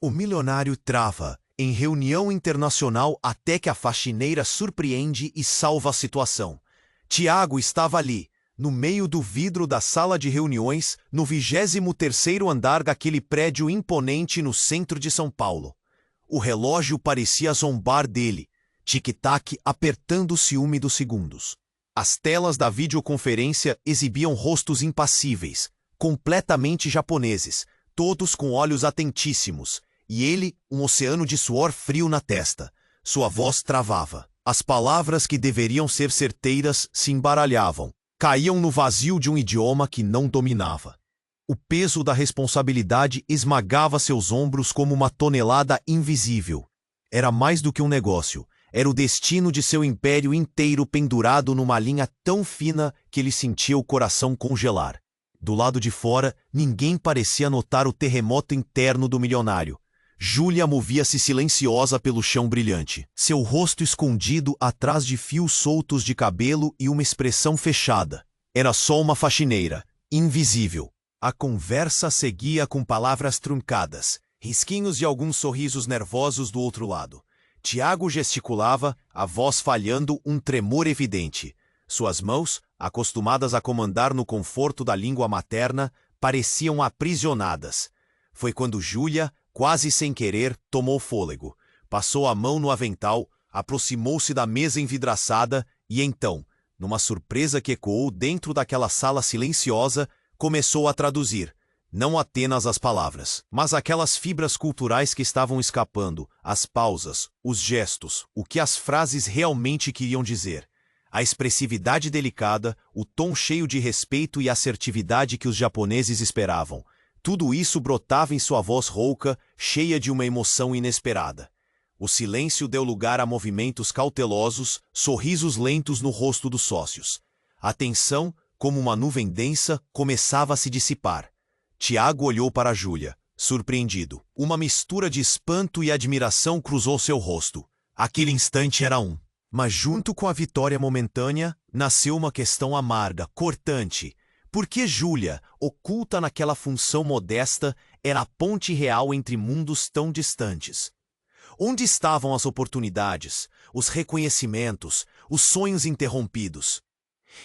O milionário trava em reunião internacional até que a faxineira surpreende e salva a situação. Tiago estava ali, no meio do vidro da sala de reuniões, no 23º andar daquele prédio imponente no centro de São Paulo. O relógio parecia zombar dele, tic-tac apertando o ciúme dos segundos. As telas da videoconferência exibiam rostos impassíveis, completamente japoneses, todos com olhos atentíssimos, e ele, um oceano de suor frio na testa. Sua voz travava. As palavras que deveriam ser certeiras se embaralhavam, caíam no vazio de um idioma que não dominava. O peso da responsabilidade esmagava seus ombros como uma tonelada invisível. Era mais do que um negócio. Era o destino de seu império inteiro pendurado numa linha tão fina que ele sentia o coração congelar. Do lado de fora, ninguém parecia notar o terremoto interno do milionário. Júlia movia-se silenciosa pelo chão brilhante, seu rosto escondido atrás de fios soltos de cabelo e uma expressão fechada. Era só uma faxineira, invisível. A conversa seguia com palavras truncadas, risquinhos de alguns sorrisos nervosos do outro lado. Tiago gesticulava, a voz falhando, um tremor evidente. Suas mãos, acostumadas a comandar no conforto da língua materna, pareciam aprisionadas. Foi quando Júlia, quase sem querer, tomou fôlego. Passou a mão no avental, aproximou-se da mesa envidraçada e então, numa surpresa que ecoou dentro daquela sala silenciosa, começou a traduzir, não apenas as palavras, mas aquelas fibras culturais que estavam escapando, as pausas, os gestos, o que as frases realmente queriam dizer. A expressividade delicada, o tom cheio de respeito e assertividade que os japoneses esperavam. Tudo isso brotava em sua voz rouca, cheia de uma emoção inesperada. O silêncio deu lugar a movimentos cautelosos, sorrisos lentos no rosto dos sócios. A tensão, como uma nuvem densa, começava a se dissipar. Tiago olhou para Júlia, surpreendido. Uma mistura de espanto e admiração cruzou seu rosto. Aquele instante era um. Mas junto com a vitória momentânea, nasceu uma questão amarga, cortante. Por que Júlia, oculta naquela função modesta, era a ponte real entre mundos tão distantes? Onde estavam as oportunidades, os reconhecimentos, os sonhos interrompidos?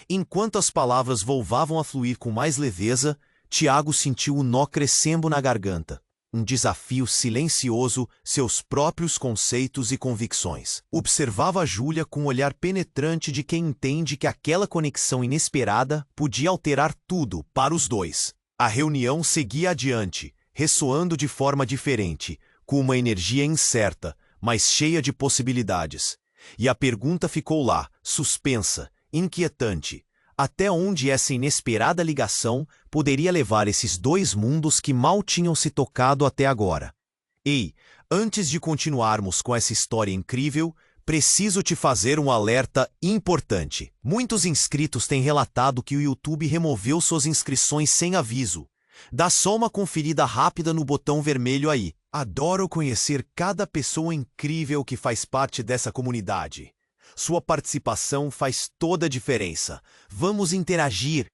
Enquanto as palavras voltavam a fluir com mais leveza, Tiago sentiu o nó crescendo na garganta. Um desafio silencioso, seus próprios conceitos e convicções. Observava Júlia com um olhar penetrante de quem entende que aquela conexão inesperada podia alterar tudo para os dois. A reunião seguia adiante, ressoando de forma diferente, com uma energia incerta, mas cheia de possibilidades. E a pergunta ficou lá, suspensa, inquietante. Até onde essa inesperada ligação poderia levar esses dois mundos que mal tinham se tocado até agora? Ei, antes de continuarmos com essa história incrível, preciso te fazer um alerta importante. Muitos inscritos têm relatado que o YouTube removeu suas inscrições sem aviso. Dá só uma conferida rápida no botão vermelho aí. Adoro conhecer cada pessoa incrível que faz parte dessa comunidade. Sua participação faz toda a diferença. Vamos interagir.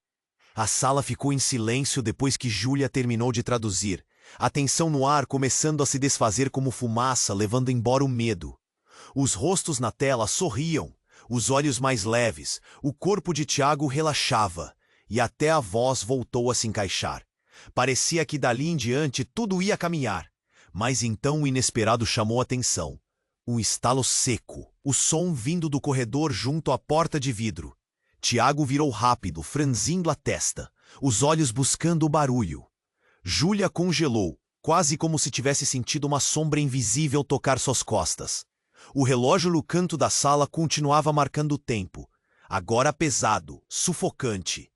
A sala ficou em silêncio depois que Júlia terminou de traduzir. A tensão no ar começando a se desfazer como fumaça, levando embora o medo. Os rostos na tela sorriam, os olhos mais leves, o corpo de Tiago relaxava, e até a voz voltou a se encaixar. Parecia que dali em diante tudo ia caminhar. Mas então o inesperado chamou a atenção. Um estalo seco, o som vindo do corredor junto à porta de vidro. Tiago virou rápido, franzindo a testa, os olhos buscando o barulho. Júlia congelou, quase como se tivesse sentido uma sombra invisível tocar suas costas. O relógio no canto da sala continuava marcando o tempo, agora pesado, sufocante.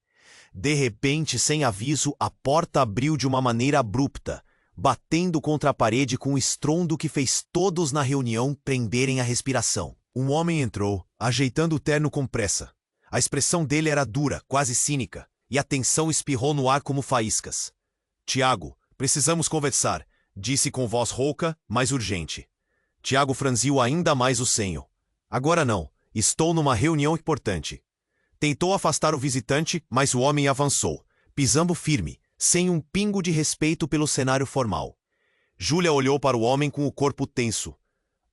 De repente, sem aviso, a porta abriu de uma maneira abrupta, batendo contra a parede com um estrondo que fez todos na reunião prenderem a respiração. Um homem entrou, ajeitando o terno com pressa. A expressão dele era dura, quase cínica, e a tensão espirrou no ar como faíscas. Tiago, precisamos conversar, disse com voz rouca, mas urgente. Tiago franziu ainda mais o senho. Agora não, estou numa reunião importante. Tentou afastar o visitante, mas o homem avançou, pisando firme, sem um pingo de respeito pelo cenário formal. Júlia olhou para o homem com o corpo tenso.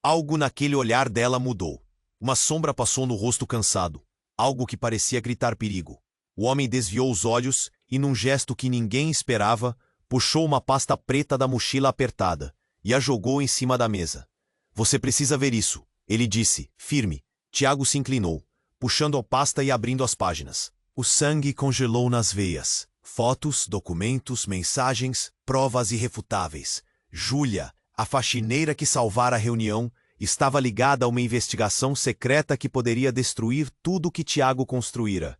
Algo naquele olhar dela mudou. Uma sombra passou no rosto cansado. Algo que parecia gritar perigo. O homem desviou os olhos e, num gesto que ninguém esperava, puxou uma pasta preta da mochila apertada e a jogou em cima da mesa. Você precisa ver isso, ele disse, firme. Tiago se inclinou, puxando a pasta e abrindo as páginas. O sangue congelou nas veias. Fotos, documentos, mensagens, provas irrefutáveis. Júlia, a faxineira que salvara a reunião, estava ligada a uma investigação secreta que poderia destruir tudo que Tiago construíra.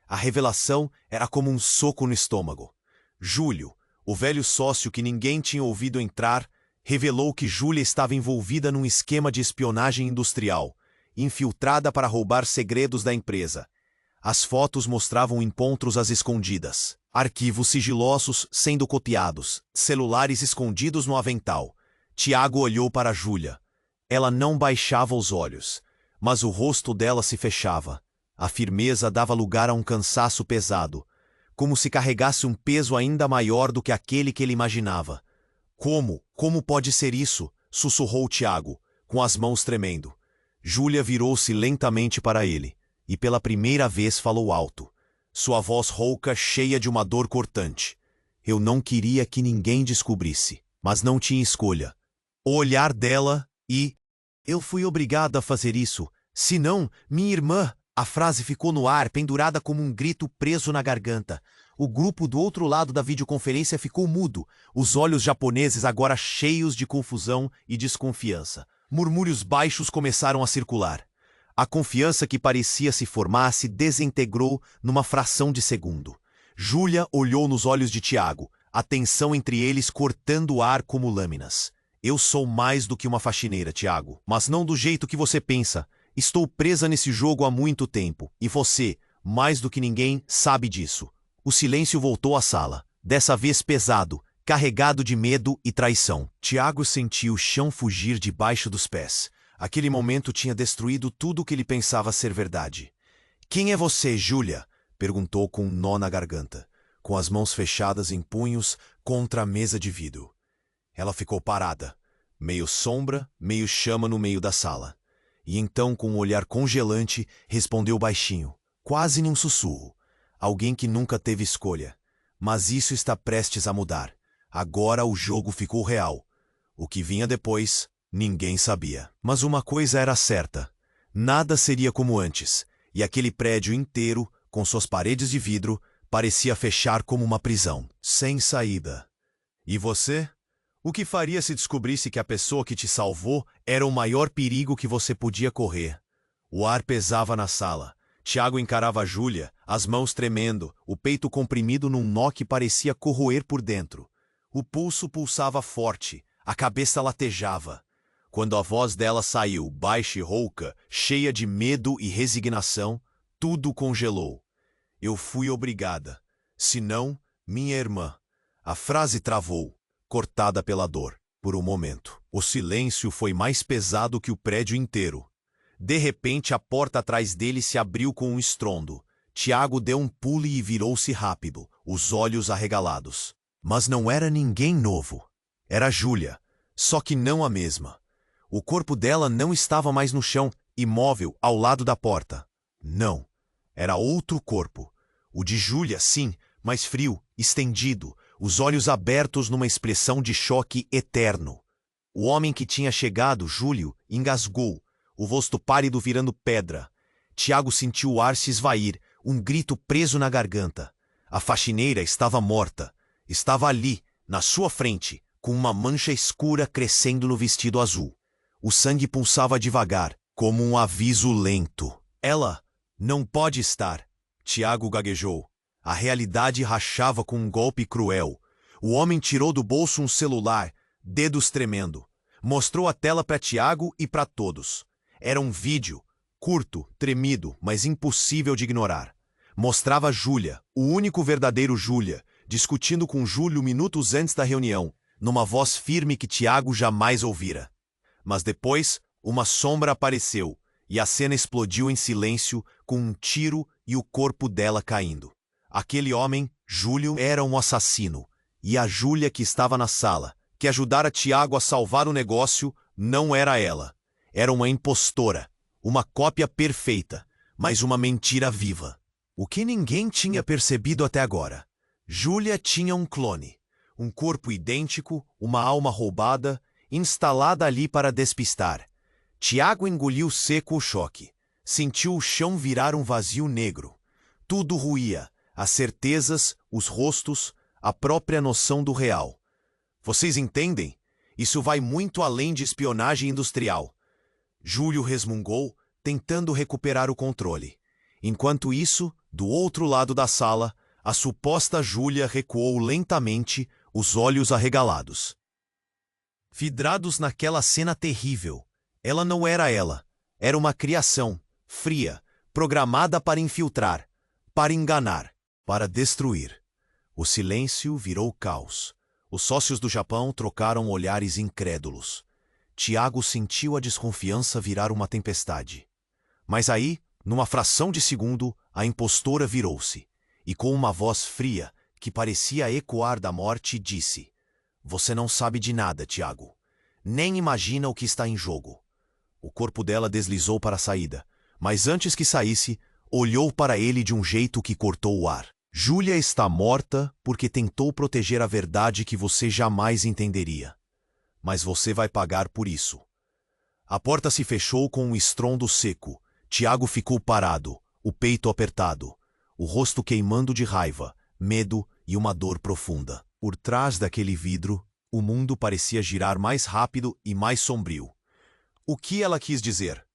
A revelação era como um soco no estômago. Júlio, o velho sócio que ninguém tinha ouvido entrar, revelou que Júlia estava envolvida num esquema de espionagem industrial, infiltrada para roubar segredos da empresa. As fotos mostravam encontros às escondidas, arquivos sigilosos sendo copiados, celulares escondidos no avental. Tiago olhou para Júlia. Ela não baixava os olhos, mas o rosto dela se fechava. A firmeza dava lugar a um cansaço pesado, como se carregasse um peso ainda maior do que aquele que ele imaginava. Como pode ser isso? Sussurrou Tiago, com as mãos tremendo. Júlia virou-se lentamente para ele, e pela primeira vez falou alto. Sua voz rouca, cheia de uma dor cortante. Eu não queria que ninguém descobrisse, mas não tinha escolha. O olhar dela e... Eu fui obrigada a fazer isso. Senão, minha irmã... A frase ficou no ar, pendurada como um grito preso na garganta. O grupo do outro lado da videoconferência ficou mudo, os olhos japoneses agora cheios de confusão e desconfiança. Murmúrios baixos começaram a circular. A confiança que parecia se formar se desintegrou numa fração de segundo. Júlia olhou nos olhos de Tiago, a tensão entre eles cortando o ar como lâminas. Eu sou mais do que uma faxineira, Tiago, mas não do jeito que você pensa. Estou presa nesse jogo há muito tempo, e você, mais do que ninguém, sabe disso. O silêncio voltou à sala, dessa vez pesado, carregado de medo e traição. Tiago sentiu o chão fugir debaixo dos pés. Aquele momento tinha destruído tudo o que ele pensava ser verdade. Quem é você, Júlia? Perguntou com um nó na garganta, com as mãos fechadas em punhos contra a mesa de vidro. Ela ficou parada, meio sombra, meio chama no meio da sala. E então, com um olhar congelante, respondeu baixinho, quase num sussurro. Alguém que nunca teve escolha. Mas isso está prestes a mudar. Agora o jogo ficou real. O que vinha depois, ninguém sabia. Mas uma coisa era certa. Nada seria como antes. E aquele prédio inteiro, com suas paredes de vidro, parecia fechar como uma prisão, sem saída. E você? O que faria se descobrisse que a pessoa que te salvou era o maior perigo que você podia correr? O ar pesava na sala. Tiago encarava Júlia, as mãos tremendo, o peito comprimido num nó que parecia corroer por dentro. O pulso pulsava forte, a cabeça latejava. Quando a voz dela saiu, baixa e rouca, cheia de medo e resignação, tudo congelou. Eu fui obrigada. Senão, minha irmã. A frase travou, cortada pela dor. Por um momento, o silêncio foi mais pesado que o prédio inteiro. De repente, a porta atrás dele se abriu com um estrondo. Tiago deu um pulo e virou-se rápido, os olhos arregalados. Mas não era ninguém novo. Era Júlia, só que não a mesma. O corpo dela não estava mais no chão, imóvel, ao lado da porta. Não, era outro corpo. O de Júlia, sim, mais frio, estendido, os olhos abertos numa expressão de choque eterno. O homem que tinha chegado, Júlio, engasgou, o rosto pálido virando pedra. Tiago sentiu o ar se esvair, um grito preso na garganta. A faxineira estava morta. Estava ali, na sua frente, com uma mancha escura crescendo no vestido azul. O sangue pulsava devagar, como um aviso lento. Ela não pode estar. Tiago gaguejou. A realidade rachava com um golpe cruel. O homem tirou do bolso um celular, dedos tremendo. Mostrou a tela para Tiago e para todos. Era um vídeo, curto, tremido, mas impossível de ignorar. Mostrava Júlia, o único verdadeiro Júlia, discutindo com Júlio minutos antes da reunião, numa voz firme que Tiago jamais ouvira. Mas depois, uma sombra apareceu, e a cena explodiu em silêncio, com um tiro e o corpo dela caindo. Aquele homem, Júlio, era um assassino, e a Júlia que estava na sala, que ajudara Tiago a salvar o negócio não era ela. Era uma impostora, uma cópia perfeita, mas uma mentira viva. O que ninguém tinha percebido até agora. Júlia tinha um clone, um corpo idêntico, uma alma roubada, instalada ali para despistar. Tiago engoliu seco o choque. Sentiu o chão virar um vazio negro. Tudo ruía, as certezas, os rostos, a própria noção do real. Vocês entendem? Isso vai muito além de espionagem industrial. Júlio resmungou, tentando recuperar o controle. Enquanto isso, do outro lado da sala, a suposta Júlia recuou lentamente, os olhos arregalados. Vidrados naquela cena terrível. Ela não era ela. Era uma criação, fria, programada para infiltrar, para enganar, para destruir. O silêncio virou caos. Os sócios do Japão trocaram olhares incrédulos. Tiago sentiu a desconfiança virar uma tempestade. Mas aí, numa fração de segundo, a impostora virou-se, e com uma voz fria, que parecia ecoar da morte, disse: "Você não sabe de nada, Tiago. Nem imagina o que está em jogo." O corpo dela deslizou para a saída, mas antes que saísse, olhou para ele de um jeito que cortou o ar. "Júlia está morta porque tentou proteger a verdade que você jamais entenderia. Mas você vai pagar por isso." A porta se fechou com um estrondo seco. Tiago ficou parado, o peito apertado, o rosto queimando de raiva, medo e uma dor profunda. Por trás daquele vidro, o mundo parecia girar mais rápido e mais sombrio. O que ela quis dizer?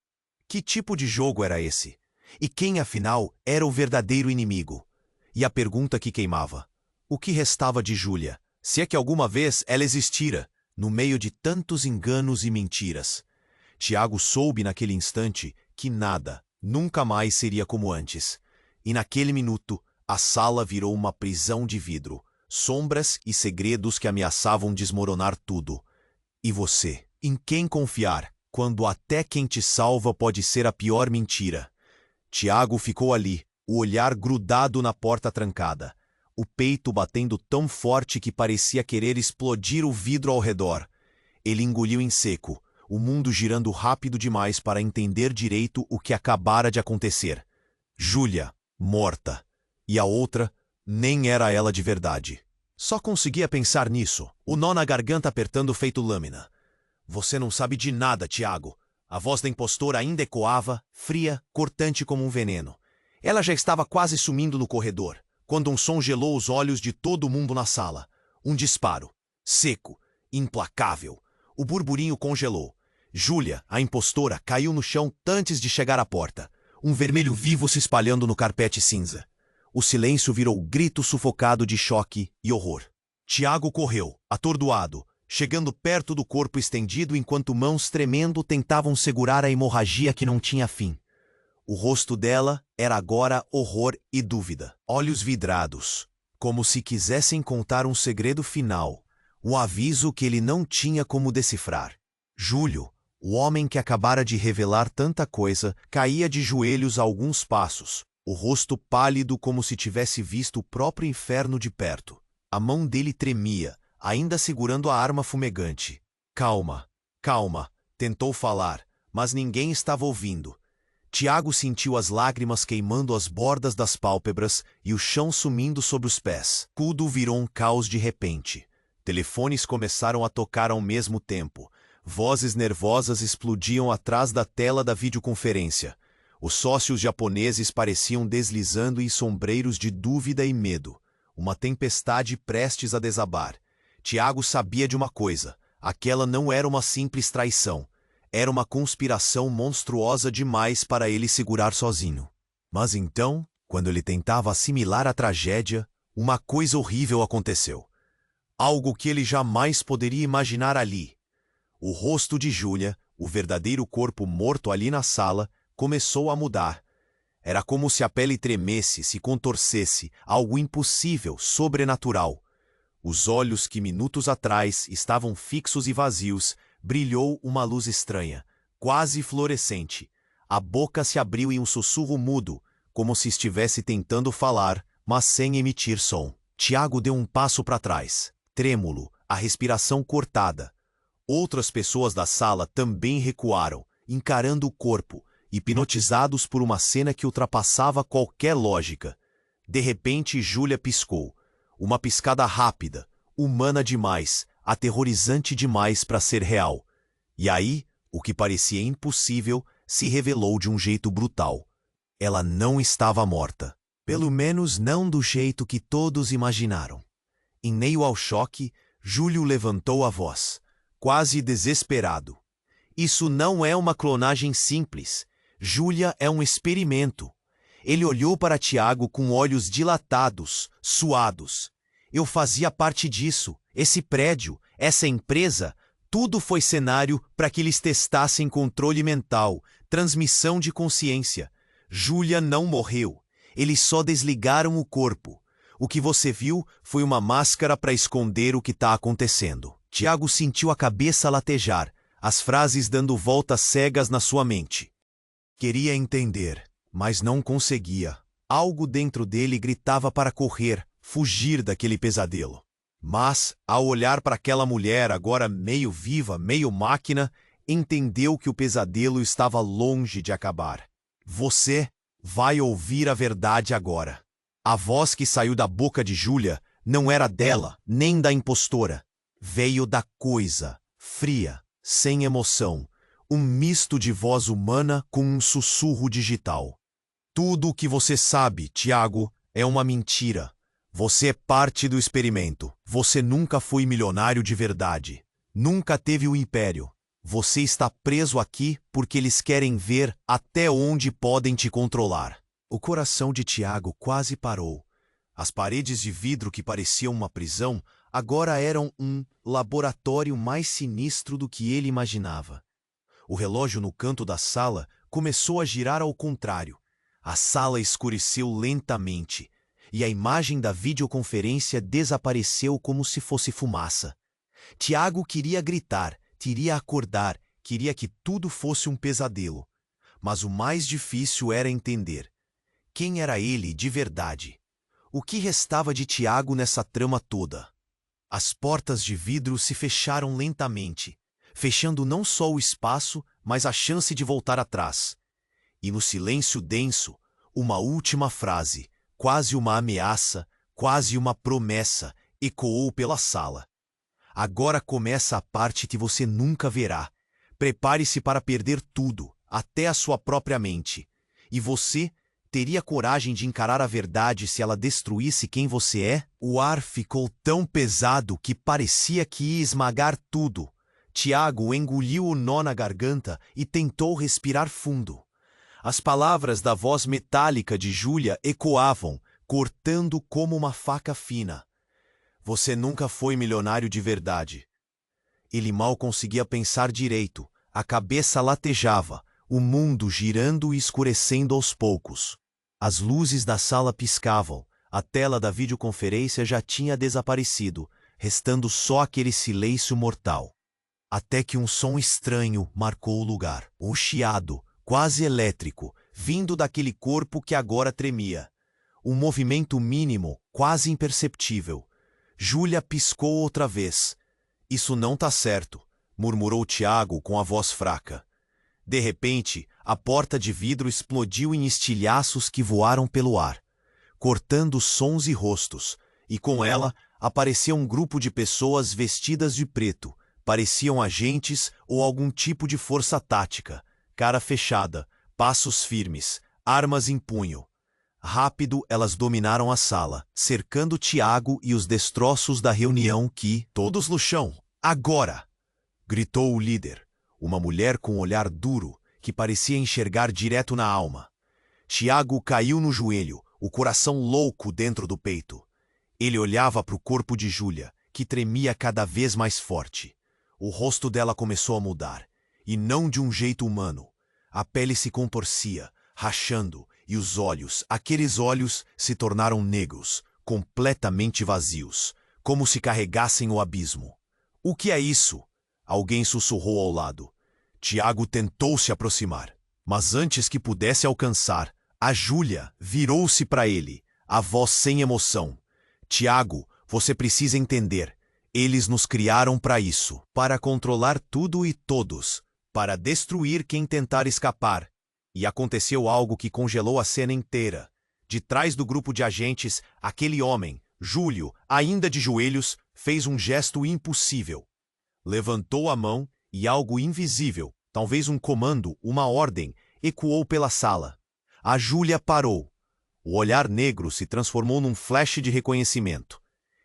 Que tipo de jogo era esse? E quem, afinal, era o verdadeiro inimigo? E a pergunta que queimava: o que restava de Júlia, se é que alguma vez ela existira, no meio de tantos enganos e mentiras? Tiago soube naquele instante que nada, nunca mais seria como antes. E naquele minuto, a sala virou uma prisão de vidro, sombras e segredos que ameaçavam desmoronar tudo. E você? Em quem confiar, quando até quem te salva pode ser a pior mentira? Tiago ficou ali, o olhar grudado na porta trancada, o peito batendo tão forte que parecia querer explodir o vidro ao redor. Ele engoliu em seco, o mundo girando rápido demais para entender direito o que acabara de acontecer. Júlia, morta. E a outra, nem era ela de verdade. Só conseguia pensar nisso, o nó na garganta apertando feito lâmina. "Você não sabe de nada, Tiago." A voz da impostora ainda ecoava, fria, cortante como um veneno. Ela já estava quase sumindo no corredor, quando um som gelou os olhos de todo mundo na sala. Um disparo. Seco, implacável. O burburinho congelou. Júlia, a impostora, caiu no chão antes de chegar à porta. Um vermelho vivo se espalhando no carpete cinza. O silêncio virou grito sufocado de choque e horror. Tiago correu, atordoado, chegando perto do corpo estendido enquanto mãos tremendo tentavam segurar a hemorragia que não tinha fim. O rosto dela era agora horror e dúvida. Olhos vidrados, como se quisessem contar um segredo final, o aviso que ele não tinha como decifrar. Júlio, o homem que acabara de revelar tanta coisa, caía de joelhos a alguns passos, o rosto pálido como se tivesse visto o próprio inferno de perto. A mão dele tremia, ainda segurando a arma fumegante. "Calma, calma", tentou falar, mas ninguém estava ouvindo. Tiago sentiu as lágrimas queimando as bordas das pálpebras e o chão sumindo sob os pés. Tudo virou um caos de repente. Telefones começaram a tocar ao mesmo tempo. Vozes nervosas explodiam atrás da tela da videoconferência. Os sócios japoneses pareciam deslizando em sombreiros de dúvida e medo. Uma tempestade prestes a desabar. Tiago sabia de uma coisa: aquela não era uma simples traição. Era uma conspiração monstruosa demais para ele segurar sozinho. Mas então, quando ele tentava assimilar a tragédia, uma coisa horrível aconteceu. Algo que ele jamais poderia imaginar ali. O rosto de Júlia, o verdadeiro corpo morto ali na sala, começou a mudar. Era como se a pele tremesse, se contorcesse, algo impossível, sobrenatural. Os olhos que minutos atrás estavam fixos e vazios, brilhou uma luz estranha, quase fluorescente. A boca se abriu em um sussurro mudo, como se estivesse tentando falar, mas sem emitir som. Tiago deu um passo para trás, trêmulo, a respiração cortada. Outras pessoas da sala também recuaram, encarando o corpo, hipnotizados por uma cena que ultrapassava qualquer lógica. De repente, Júlia piscou. Uma piscada rápida, humana demais, aterrorizante demais para ser real. E aí, o que parecia impossível se revelou de um jeito brutal. Ela não estava morta. Pelo menos não do jeito que todos imaginaram. Em meio ao choque, Júlio levantou a voz, quase desesperado. Isso não é uma clonagem simples. Júlia é um experimento. Ele olhou para Tiago com olhos dilatados, suados. Eu fazia parte disso. Esse prédio, essa empresa, tudo foi cenário para que eles testassem controle mental, transmissão de consciência. Júlia não morreu. Eles só desligaram o corpo. O que você viu foi uma máscara para esconder o que está acontecendo. Tiago sentiu a cabeça latejar, as frases dando voltas cegas na sua mente. Queria entender, mas não conseguia. Algo dentro dele gritava para correr, fugir daquele pesadelo. Mas, ao olhar para aquela mulher, agora meio viva, meio máquina, entendeu que o pesadelo estava longe de acabar. Você vai ouvir a verdade agora. A voz que saiu da boca de Júlia não era dela, nem da impostora. Veio da coisa, fria, sem emoção, um misto de voz humana com um sussurro digital. Tudo o que você sabe, Tiago, é uma mentira. Você é parte do experimento. Você nunca foi milionário de verdade. Nunca teve o império. Você está preso aqui porque eles querem ver até onde podem te controlar. O coração de Tiago quase parou. As paredes de vidro que pareciam uma prisão agora eram um laboratório mais sinistro do que ele imaginava. O relógio no canto da sala começou a girar ao contrário. A sala escureceu lentamente e a imagem da videoconferência desapareceu como se fosse fumaça. Tiago queria gritar, queria acordar, queria que tudo fosse um pesadelo. Mas o mais difícil era entender. Quem era ele de verdade? O que restava de Tiago nessa trama toda? As portas de vidro se fecharam lentamente, fechando não só o espaço, mas a chance de voltar atrás. E no silêncio denso, uma última frase, quase uma ameaça, quase uma promessa, ecoou pela sala. Agora começa a parte que você nunca verá. Prepare-se para perder tudo, até a sua própria mente. E você teria coragem de encarar a verdade se ela destruísse quem você é? O ar ficou tão pesado que parecia que ia esmagar tudo. Tiago engoliu o nó na garganta e tentou respirar fundo. As palavras da voz metálica de Júlia ecoavam, cortando como uma faca fina. Você nunca foi milionário de verdade. Ele mal conseguia pensar direito. A cabeça latejava, o mundo girando e escurecendo aos poucos. As luzes da sala piscavam, a tela da videoconferência já tinha desaparecido, restando só aquele silêncio mortal. Até que um som estranho marcou o lugar. Um chiado, quase elétrico, vindo daquele corpo que agora tremia. Um movimento mínimo, quase imperceptível. Júlia piscou outra vez. Isso não tá certo, murmurou Tiago com a voz fraca. De repente, a porta de vidro explodiu em estilhaços que voaram pelo ar, cortando sons e rostos, e com ela apareceu um grupo de pessoas vestidas de preto. Pareciam agentes ou algum tipo de força tática. Cara fechada, passos firmes, armas em punho. Rápido, elas dominaram a sala, cercando Tiago e os destroços da reunião que... Todos no chão! Agora! Gritou o líder, uma mulher com um olhar duro, que parecia enxergar direto na alma. Tiago caiu no joelho, o coração louco dentro do peito. Ele olhava para o corpo de Júlia, que tremia cada vez mais forte. O rosto dela começou a mudar, e não de um jeito humano. A pele se contorcia, rachando, e os olhos, aqueles olhos, se tornaram negros, completamente vazios, como se carregassem o abismo. O que é isso? Alguém sussurrou ao lado. Tiago tentou se aproximar, mas antes que pudesse alcançar, a Júlia virou-se para ele, a voz sem emoção. Tiago, você precisa entender. Eles nos criaram para isso, para controlar tudo e todos, para destruir quem tentar escapar. E aconteceu algo que congelou a cena inteira. De trás do grupo de agentes, aquele homem, Júlio, ainda de joelhos, fez um gesto impossível. Levantou a mão e algo invisível, talvez um comando, uma ordem, ecoou pela sala. A Júlia parou. O olhar negro se transformou num flash de reconhecimento.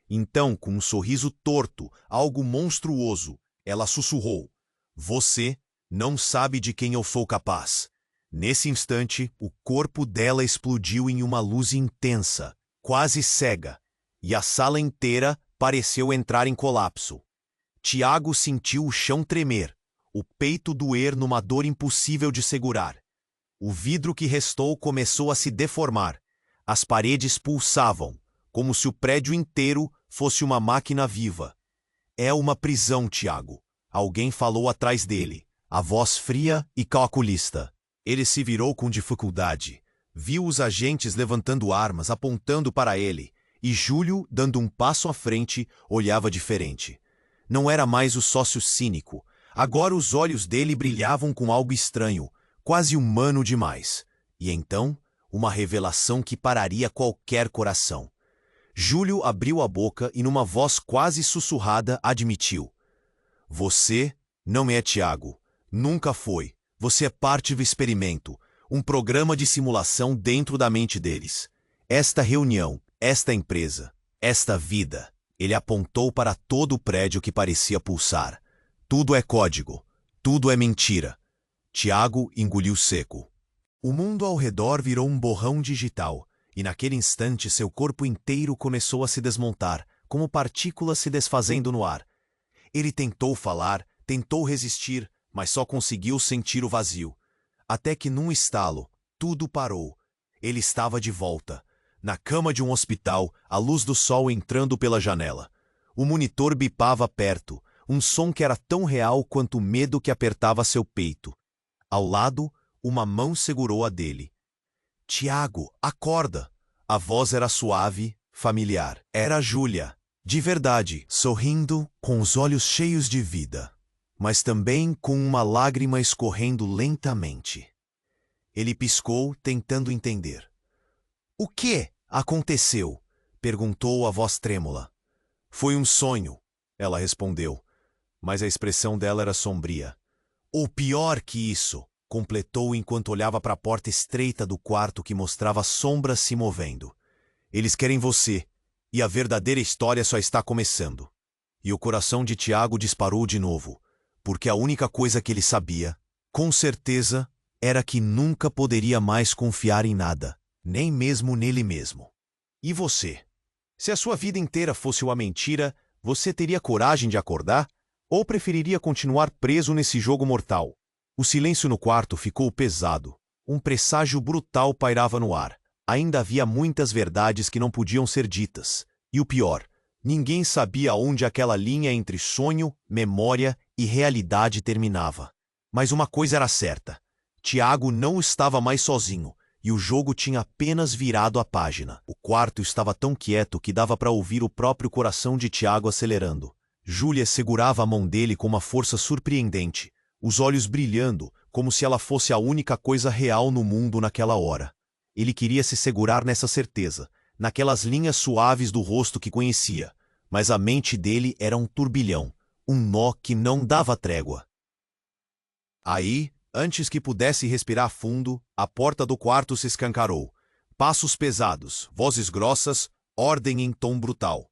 Então, com um sorriso torto, algo monstruoso, ela sussurrou: "Você não sabe de quem eu sou capaz." Nesse instante, o corpo dela explodiu em uma luz intensa, quase cega, e a sala inteira pareceu entrar em colapso. Tiago sentiu o chão tremer, o peito doer numa dor impossível de segurar. O vidro que restou começou a se deformar. As paredes pulsavam, como se o prédio inteiro fosse uma máquina viva. "É uma prisão, Tiago." Alguém falou atrás dele, a voz fria e calculista. Ele se virou com dificuldade. Viu os agentes levantando armas, apontando para ele, e Júlio, dando um passo à frente, olhava diferente. Não era mais o sócio cínico. Agora os olhos dele brilhavam com algo estranho, quase humano demais. E então, uma revelação que pararia qualquer coração. Júlio abriu a boca e, numa voz quase sussurrada, admitiu: "Você não é Tiago. Nunca foi. Você é parte do experimento, um programa de simulação dentro da mente deles. Esta reunião, esta empresa, esta vida." Ele apontou para todo o prédio que parecia pulsar. "Tudo é código. Tudo é mentira." Tiago engoliu seco. O mundo ao redor virou um borrão digital, e naquele instante seu corpo inteiro começou a se desmontar, como partículas se desfazendo no ar. Ele tentou falar, tentou resistir, mas só conseguiu sentir o vazio. Até que, num estalo, tudo parou. Ele estava de volta. Na cama de um hospital, a luz do sol entrando pela janela. O monitor bipava perto, um som que era tão real quanto o medo que apertava seu peito. Ao lado, uma mão segurou a dele. "Tiago, acorda!" A voz era suave, familiar. Era a Júlia, de verdade, sorrindo, com os olhos cheios de vida, mas também com uma lágrima escorrendo lentamente. Ele piscou, tentando entender. "O que aconteceu?" perguntou a voz trêmula. "Foi um sonho," ela respondeu, mas a expressão dela era sombria. "Ou pior que isso," completou enquanto olhava para a porta estreita do quarto que mostrava sombras se movendo. "Eles querem você, e a verdadeira história só está começando." E o coração de Tiago disparou de novo, porque a única coisa que ele sabia, com certeza, era que nunca poderia mais confiar em nada, nem mesmo nele mesmo. E você? Se a sua vida inteira fosse uma mentira, você teria coragem de acordar? Ou preferiria continuar preso nesse jogo mortal? O silêncio no quarto ficou pesado. Um presságio brutal pairava no ar. Ainda havia muitas verdades que não podiam ser ditas. E o pior, ninguém sabia onde aquela linha entre sonho, memória e realidade terminava. Mas uma coisa era certa: Tiago não estava mais sozinho, e o jogo tinha apenas virado a página. O quarto estava tão quieto que dava para ouvir o próprio coração de Tiago acelerando. Júlia segurava a mão dele com uma força surpreendente, os olhos brilhando, como se ela fosse a única coisa real no mundo naquela hora. Ele queria se segurar nessa certeza, naquelas linhas suaves do rosto que conhecia, mas a mente dele era um turbilhão, um nó que não dava trégua. Aí, antes que pudesse respirar fundo, a porta do quarto se escancarou. Passos pesados, vozes grossas, ordem em tom brutal.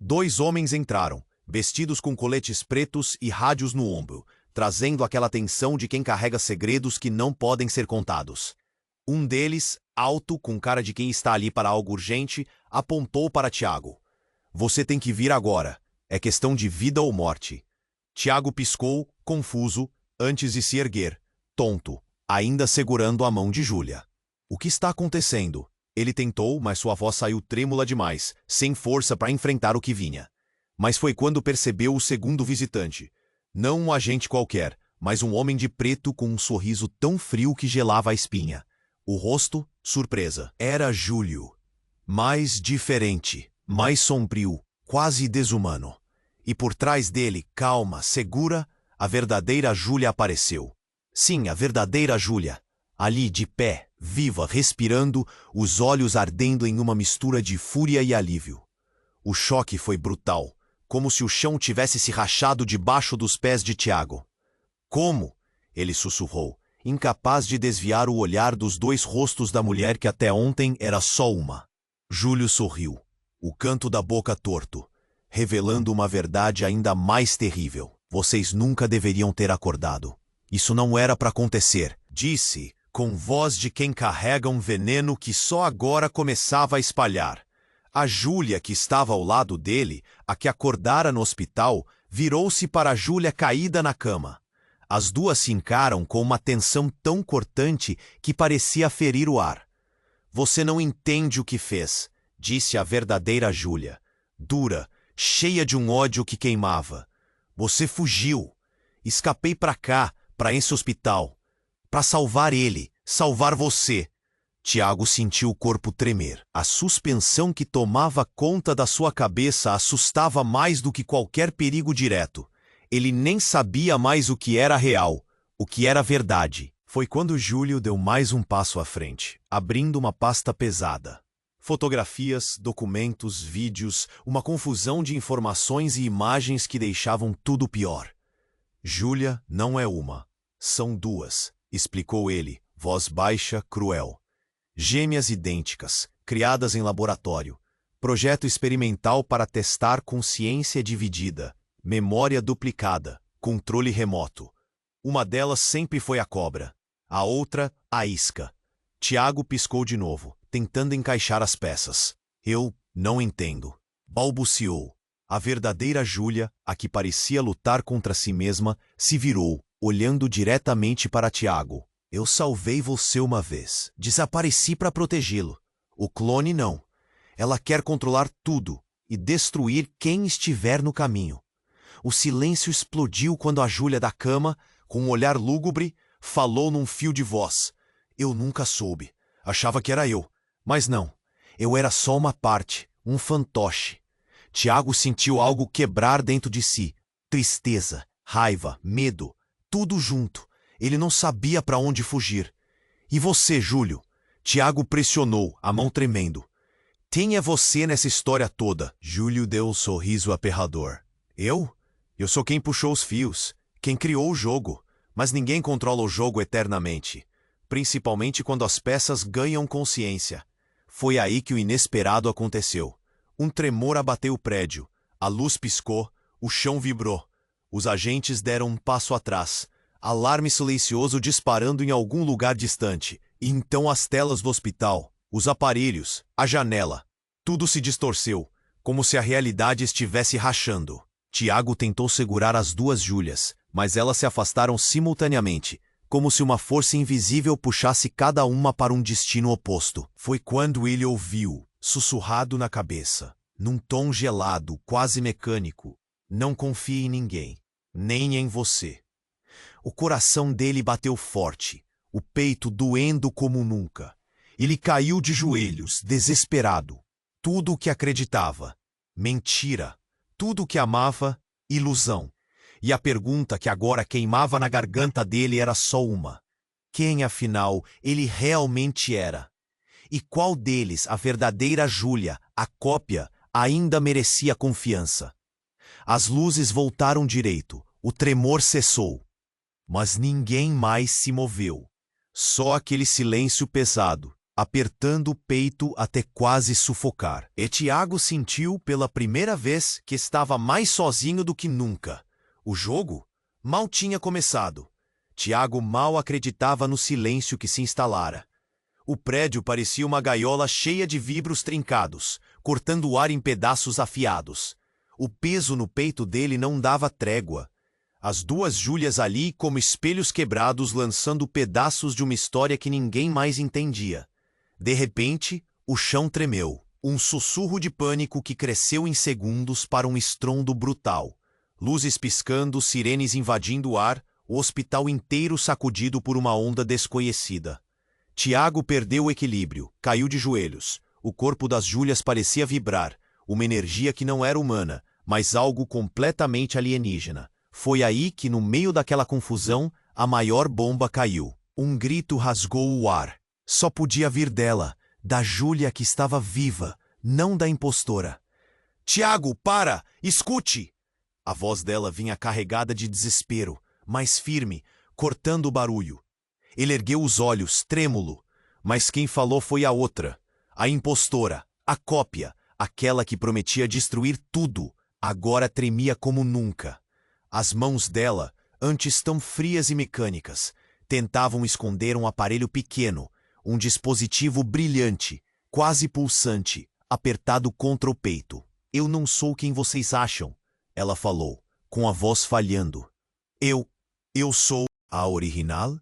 2 homens entraram, vestidos com coletes pretos e rádios no ombro, trazendo aquela tensão de quem carrega segredos que não podem ser contados. Um deles, alto, com cara de quem está ali para algo urgente, apontou para Tiago. "Você tem que vir agora. É questão de vida ou morte." Tiago piscou, confuso, antes de se erguer, tonto, ainda segurando a mão de Júlia. "O que está acontecendo?" Ele tentou, mas sua voz saiu trêmula demais, sem força para enfrentar o que vinha. Mas foi quando percebeu o segundo visitante. Não um agente qualquer, mas um homem de preto com um sorriso tão frio que gelava a espinha. O rosto, surpresa. Era Júlio. Mais diferente, mais sombrio, quase desumano. E por trás dele, calma, segura, a verdadeira Júlia apareceu. Sim, a verdadeira Júlia. Ali, de pé, viva, respirando, os olhos ardendo em uma mistura de fúria e alívio. O choque foi brutal, como se o chão tivesse se rachado debaixo dos pés de Tiago. Como? Ele sussurrou, incapaz de desviar o olhar dos dois rostos da mulher que até ontem era só uma. Júlio sorriu, o canto da boca torto, revelando uma verdade ainda mais terrível. Vocês nunca deveriam ter acordado. Isso não era para acontecer, disse, com voz de quem carrega um veneno que só agora começava a espalhar. A Júlia, que estava ao lado dele, a que acordara no hospital, virou-se para a Júlia caída na cama. As duas se encaram com uma tensão tão cortante que parecia ferir o ar. Você não entende o que fez, disse a verdadeira Júlia, dura, cheia de um ódio que queimava. Você fugiu. Escapei para cá, para esse hospital. Para salvar ele, salvar você. Tiago sentiu o corpo tremer. A suspensão que tomava conta da sua cabeça assustava mais do que qualquer perigo direto. Ele nem sabia mais o que era real, o que era verdade. Foi quando Júlio deu mais um passo à frente, abrindo uma pasta pesada. Fotografias, documentos, vídeos, uma confusão de informações e imagens que deixavam tudo pior. Júlia não é uma, são duas, explicou ele, voz baixa, cruel. Gêmeas idênticas, criadas em laboratório. Projeto experimental para testar consciência dividida, memória duplicada, controle remoto. Uma delas sempre foi a cobra, a outra, a isca. Tiago piscou de novo, tentando encaixar as peças. Eu não entendo. Balbuciou. A verdadeira Júlia, a que parecia lutar contra si mesma, se virou, olhando diretamente para Tiago. Eu salvei você uma vez. Desapareci para protegê-lo. O clone não. Ela quer controlar tudo e destruir quem estiver no caminho. O silêncio explodiu quando a Júlia da cama, com um olhar lúgubre, falou num fio de voz. Eu nunca soube. Achava que era eu. Mas não. Eu era só uma parte, um fantoche. Tiago sentiu algo quebrar dentro de si. Tristeza, raiva, medo, tudo junto. Ele não sabia para onde fugir. E você, Júlio? Tiago pressionou, a mão tremendo. Quem é você nessa história toda? Júlio deu um sorriso aterrador. Eu? Eu sou quem puxou os fios, quem criou o jogo. Mas ninguém controla o jogo eternamente. Principalmente quando as peças ganham consciência. Foi aí que o inesperado aconteceu. Um tremor abateu o prédio. A luz piscou, o chão vibrou. Os agentes deram um passo atrás. Alarme silencioso disparando em algum lugar distante. E então as telas do hospital, os aparelhos, a janela. Tudo se distorceu, como se a realidade estivesse rachando. Tiago tentou segurar as duas Júlias, mas elas se afastaram simultaneamente, como se uma força invisível puxasse cada uma para um destino oposto. Foi quando ele ouviu, sussurrado na cabeça, num tom gelado, quase mecânico: não confie em ninguém, nem em você. O coração dele bateu forte, o peito doendo como nunca. Ele caiu de joelhos, desesperado. Tudo o que acreditava, mentira. Tudo o que amava, ilusão. E a pergunta que agora queimava na garganta dele era só uma: quem, afinal, ele realmente era? E qual deles, a verdadeira Júlia, a cópia, ainda merecia confiança? As luzes voltaram direito, o tremor cessou. Mas ninguém mais se moveu. Só aquele silêncio pesado, apertando o peito até quase sufocar. E Tiago sentiu pela primeira vez que estava mais sozinho do que nunca. O jogo mal tinha começado. Tiago mal acreditava no silêncio que se instalara. O prédio parecia uma gaiola cheia de vidros trincados, cortando o ar em pedaços afiados. O peso no peito dele não dava trégua. As duas Júlias ali como espelhos quebrados lançando pedaços de uma história que ninguém mais entendia. De repente, o chão tremeu. Um sussurro de pânico que cresceu em segundos para um estrondo brutal. Luzes piscando, sirenes invadindo o ar, o hospital inteiro sacudido por uma onda desconhecida. Tiago perdeu o equilíbrio, caiu de joelhos. O corpo das Júlias parecia vibrar, uma energia que não era humana, mas algo completamente alienígena. Foi aí que, no meio daquela confusão, a maior bomba caiu. Um grito rasgou o ar. Só podia vir dela, da Júlia que estava viva, não da impostora. Tiago, para! Escute! A voz dela vinha carregada de desespero, mas firme, cortando o barulho. Ele ergueu os olhos, trêmulo, mas quem falou foi a outra, a impostora, a cópia, aquela que prometia destruir tudo, agora tremia como nunca. As mãos dela, antes tão frias e mecânicas, tentavam esconder um aparelho pequeno, um dispositivo brilhante, quase pulsante, apertado contra o peito. Eu não sou quem vocês acham, ela falou, com a voz falhando. Eu sou a original?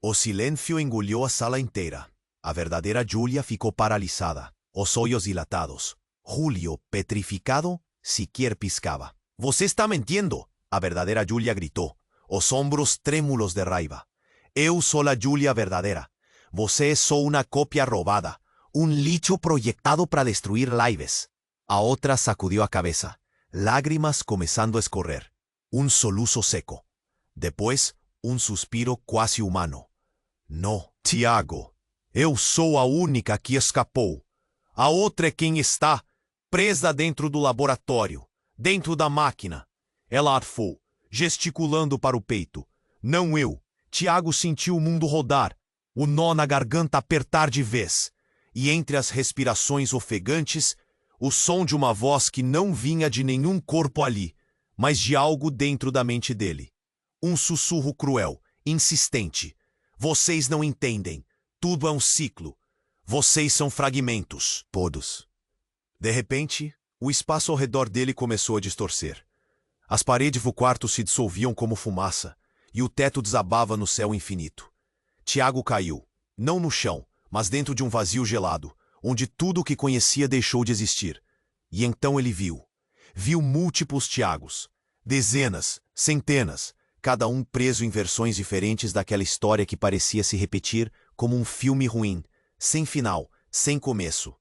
O silêncio engoliu a sala inteira. A verdadeira Júlia ficou paralisada, os olhos dilatados. Julio, petrificado, sequer piscava. Você está mentindo! A verdadeira Júlia gritou, os ombros trêmulos de raiva. Eu sou a Júlia verdadeira. Você é só uma cópia roubada, um lixo projetado para destruir lives. A outra sacudiu a cabeça, lágrimas começando a escorrer. Um soluço seco. Depois, um suspiro quase humano. Não, Tiago. Eu sou a única que escapou. A outra é quem está presa dentro do laboratório, dentro da máquina. Ela arfou, gesticulando para o peito. Não eu. Tiago sentiu o mundo rodar, o nó na garganta apertar de vez. E entre as respirações ofegantes, o som de uma voz que não vinha de nenhum corpo ali, mas de algo dentro da mente dele. Um sussurro cruel, insistente. Vocês não entendem. Tudo é um ciclo. Vocês são fragmentos, todos. De repente, o espaço ao redor dele começou a distorcer. As paredes do quarto se dissolviam como fumaça, e o teto desabava no céu infinito. Tiago caiu, não no chão, mas dentro de um vazio gelado, onde tudo o que conhecia deixou de existir. E então ele viu. Viu múltiplos Tiagos. Dezenas, centenas, cada um preso em versões diferentes daquela história que parecia se repetir como um filme ruim, sem final, sem começo.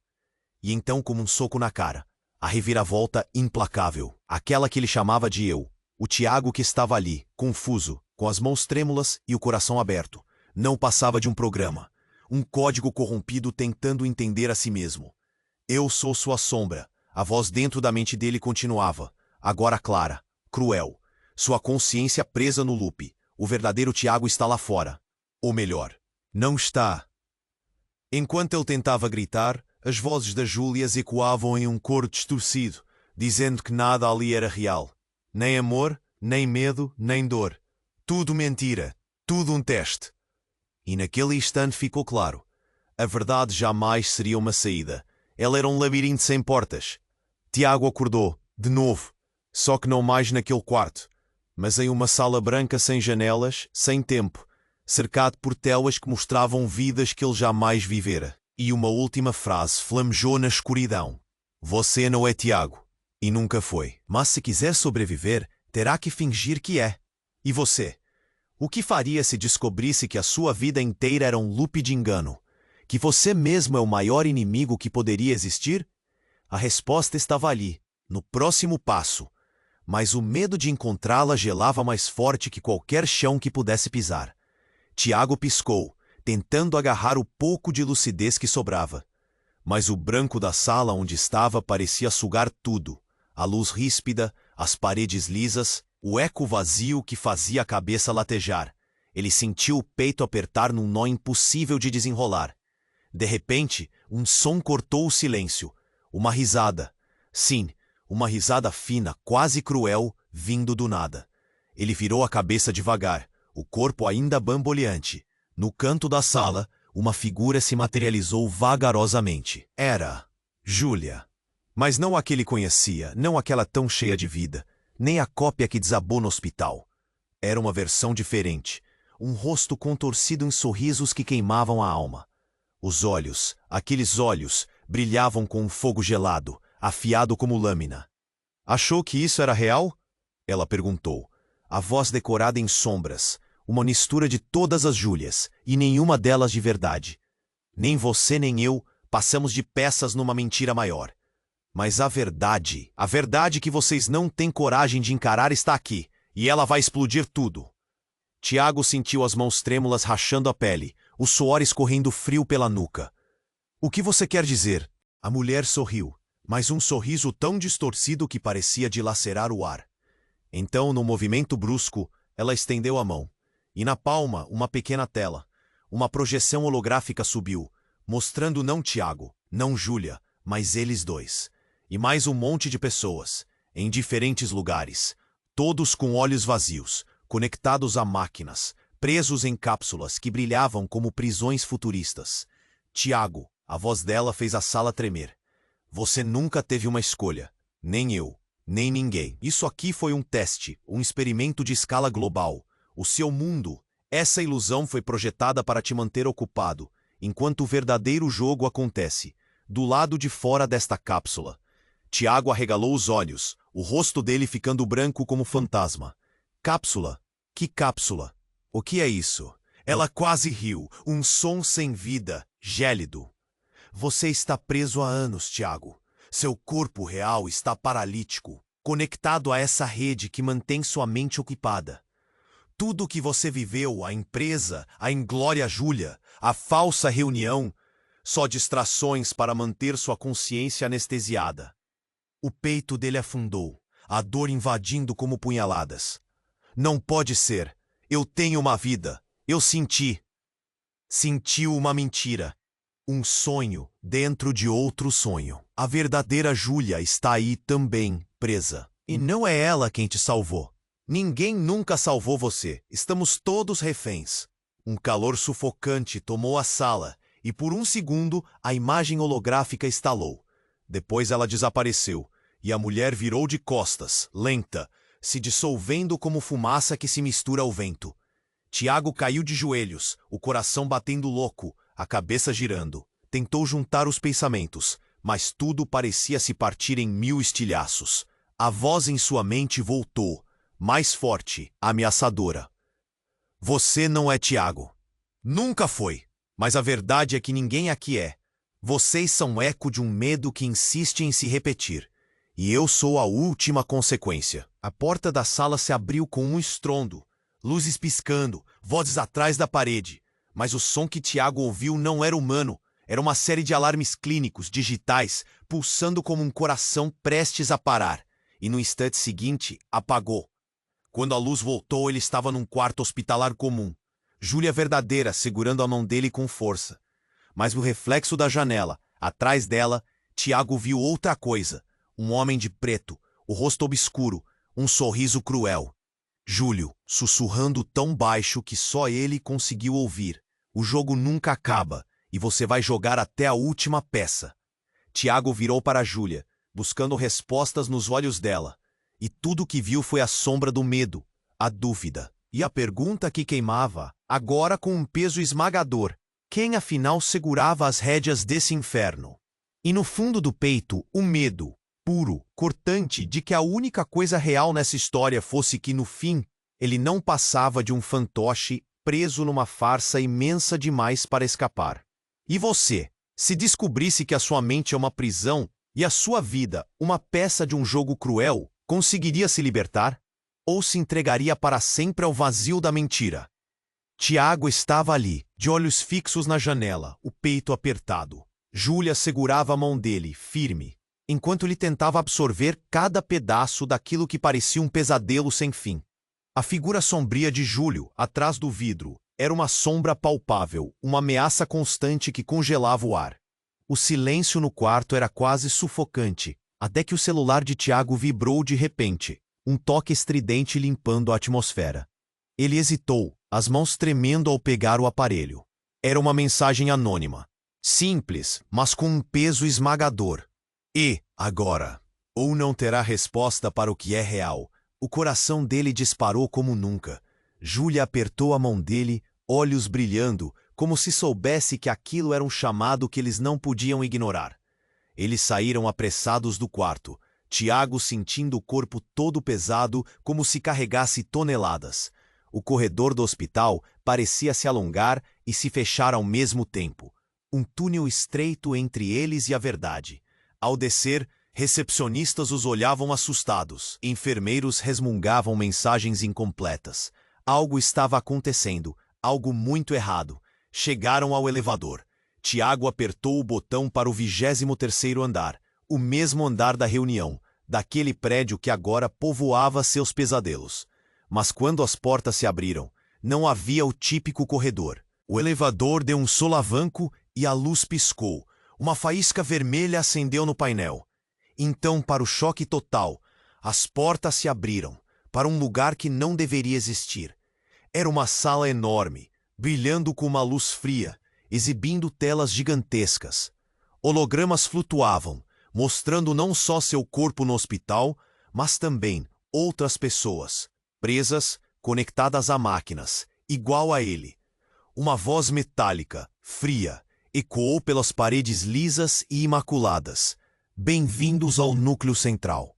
E então, como um soco na cara, a reviravolta implacável, aquela que ele chamava de eu, o Tiago que estava ali, confuso, com as mãos trêmulas e o coração aberto, não passava de um programa, um código corrompido tentando entender a si mesmo. Eu sou sua sombra, a voz dentro da mente dele continuava, agora clara, cruel, sua consciência presa no loop. O verdadeiro Tiago está lá fora. Ou melhor, não está. Enquanto ele tentava gritar, as vozes da Júlia ecoavam em um coro distorcido, dizendo que nada ali era real. Nem amor, nem medo, nem dor. Tudo mentira, tudo um teste. E naquele instante ficou claro. A verdade jamais seria uma saída. Ela era um labirinto sem portas. Tiago acordou, de novo, só que não mais naquele quarto, mas em uma sala branca sem janelas, sem tempo, cercado por telas que mostravam vidas que ele jamais vivera. E uma última frase flamejou na escuridão. Você não é Tiago. E nunca foi. Mas se quiser sobreviver, terá que fingir que é. E você? O que faria se descobrisse que a sua vida inteira era um loop de engano? Que você mesmo é o maior inimigo que poderia existir? A resposta estava ali, no próximo passo. Mas o medo de encontrá-la gelava mais forte que qualquer chão que pudesse pisar. Tiago piscou, tentando agarrar o pouco de lucidez que sobrava. Mas o branco da sala onde estava parecia sugar tudo. A luz ríspida, as paredes lisas, o eco vazio que fazia a cabeça latejar. Ele sentiu o peito apertar num nó impossível de desenrolar. De repente, um som cortou o silêncio. Uma risada. Sim, uma risada fina, quase cruel, vindo do nada. Ele virou a cabeça devagar, o corpo ainda bamboleante. No canto da sala, uma figura se materializou vagarosamente. Era Júlia. Mas não a que ele conhecia, não aquela tão cheia de vida, nem a cópia que desabou no hospital. Era uma versão diferente, um rosto contorcido em sorrisos que queimavam a alma. Os olhos, aqueles olhos, brilhavam com um fogo gelado, afiado como lâmina. Achou que isso era real? Ela perguntou. A voz decorada em sombras, uma mistura de todas as Júlias, e nenhuma delas de verdade. Nem você nem eu passamos de peças numa mentira maior. Mas a verdade que vocês não têm coragem de encarar está aqui, e ela vai explodir tudo. Tiago sentiu as mãos trêmulas rachando a pele, o suor escorrendo frio pela nuca. O que você quer dizer? A mulher sorriu, mas um sorriso tão distorcido que parecia dilacerar o ar. Então, num movimento brusco, ela estendeu a mão. E na palma, uma pequena tela. Uma projeção holográfica subiu, mostrando não Tiago, não Júlia, mas eles dois. E mais um monte de pessoas, em diferentes lugares, todos com olhos vazios, conectados a máquinas, presos em cápsulas que brilhavam como prisões futuristas. Tiago, a voz dela fez a sala tremer. Você nunca teve uma escolha, nem eu, nem ninguém. Isso aqui foi um teste, um experimento de escala global. O seu mundo, essa ilusão foi projetada para te manter ocupado, enquanto o verdadeiro jogo acontece, do lado de fora desta cápsula. Tiago arregalou os olhos, o rosto dele ficando branco como fantasma. Cápsula? Que cápsula? O que é isso? Ela quase riu, um som sem vida, gélido. Você está preso há anos, Tiago. Seu corpo real está paralítico, conectado a essa rede que mantém sua mente ocupada. Tudo o que você viveu, a empresa, a inglória Júlia, a falsa reunião, só distrações para manter sua consciência anestesiada. O peito dele afundou, a dor invadindo como punhaladas. Não pode ser. Eu tenho uma vida. Eu senti. Sentiu uma mentira. Um sonho dentro de outro sonho. A verdadeira Júlia está aí também, presa. E não é ela quem te salvou. Ninguém nunca salvou você. Estamos todos reféns. Um calor sufocante tomou a sala e por um segundo a imagem holográfica estalou. Depois ela desapareceu e a mulher virou de costas, lenta, se dissolvendo como fumaça que se mistura ao vento. Tiago caiu de joelhos, o coração batendo louco, a cabeça girando. Tentou juntar os pensamentos, mas tudo parecia se partir em 1000 estilhaços. A voz em sua mente voltou, mais forte, ameaçadora. Você não é Tiago. Nunca foi. Mas a verdade é que ninguém aqui é. Vocês são eco de um medo que insiste em se repetir. E eu sou a última consequência. A porta da sala se abriu com um estrondo. Luzes piscando, vozes atrás da parede. Mas o som que Tiago ouviu não era humano. Era uma série de alarmes clínicos, digitais, pulsando como um coração prestes a parar. E no instante seguinte, apagou. Quando a luz voltou, ele estava num quarto hospitalar comum. Júlia verdadeira, segurando a mão dele com força. Mas no reflexo da janela, atrás dela, Tiago viu outra coisa. Um homem de preto, o rosto obscuro, um sorriso cruel. Júlio, sussurrando tão baixo que só ele conseguiu ouvir. O jogo nunca acaba, e você vai jogar até a última peça. Tiago virou para Júlia, buscando respostas nos olhos dela. E tudo que viu foi a sombra do medo, a dúvida. E a pergunta que queimava, agora com um peso esmagador. Quem afinal segurava as rédeas desse inferno? E no fundo do peito, o medo, puro, cortante, de que a única coisa real nessa história fosse que, no fim, ele não passava de um fantoche preso numa farsa imensa demais para escapar. E você, se descobrisse que a sua mente é uma prisão e a sua vida uma peça de um jogo cruel, conseguiria se libertar? Ou se entregaria para sempre ao vazio da mentira? Tiago estava ali, de olhos fixos na janela, o peito apertado. Júlia segurava a mão dele, firme, enquanto ele tentava absorver cada pedaço daquilo que parecia um pesadelo sem fim. A figura sombria de Júlio, atrás do vidro, era uma sombra palpável, uma ameaça constante que congelava o ar. O silêncio no quarto era quase sufocante, até que o celular de Tiago vibrou de repente, um toque estridente limpando a atmosfera. Ele hesitou, as mãos tremendo ao pegar o aparelho. Era uma mensagem anônima. Simples, mas com um peso esmagador. E, agora, ou não terá resposta para o que é real. O coração dele disparou como nunca. Júlia apertou a mão dele, olhos brilhando, como se soubesse que aquilo era um chamado que eles não podiam ignorar. Eles saíram apressados do quarto, Tiago sentindo o corpo todo pesado como se carregasse toneladas. O corredor do hospital parecia se alongar e se fechar ao mesmo tempo. Um túnel estreito entre eles e a verdade. Ao descer, Recepcionistas os olhavam assustados. Enfermeiros resmungavam mensagens incompletas. Algo estava acontecendo, algo muito errado. Chegaram ao elevador. Tiago apertou o botão para o 23º andar, o mesmo andar da reunião, daquele prédio que agora povoava seus pesadelos. Mas quando as portas se abriram, não havia o típico corredor. O elevador deu um solavanco e a luz piscou. Uma faísca vermelha acendeu no painel. Então, para o choque total, as portas se abriram para um lugar que não deveria existir. Era uma sala enorme, brilhando com uma luz fria, exibindo telas gigantescas. Hologramas flutuavam, mostrando não só seu corpo no hospital, mas também outras pessoas, presas, conectadas a máquinas, igual a ele. Uma voz metálica, fria, ecoou pelas paredes lisas e imaculadas. Bem-vindos ao núcleo central,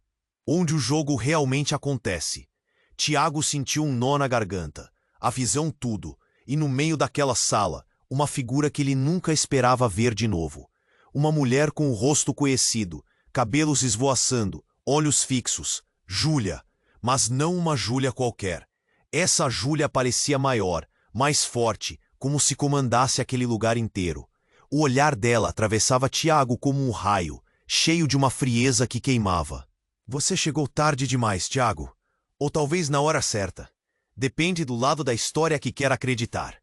onde o jogo realmente acontece. Tiago sentiu um nó na garganta, a visão tudo, e no meio daquela sala, uma figura que ele nunca esperava ver de novo. Uma mulher com o rosto conhecido, cabelos esvoaçando, olhos fixos. Júlia, mas não uma Júlia qualquer. Essa Júlia parecia maior, mais forte, como se comandasse aquele lugar inteiro. O olhar dela atravessava Tiago como um raio, cheio de uma frieza que queimava. Você chegou tarde demais, Tiago. Ou talvez na hora certa. Depende do lado da história que quer acreditar.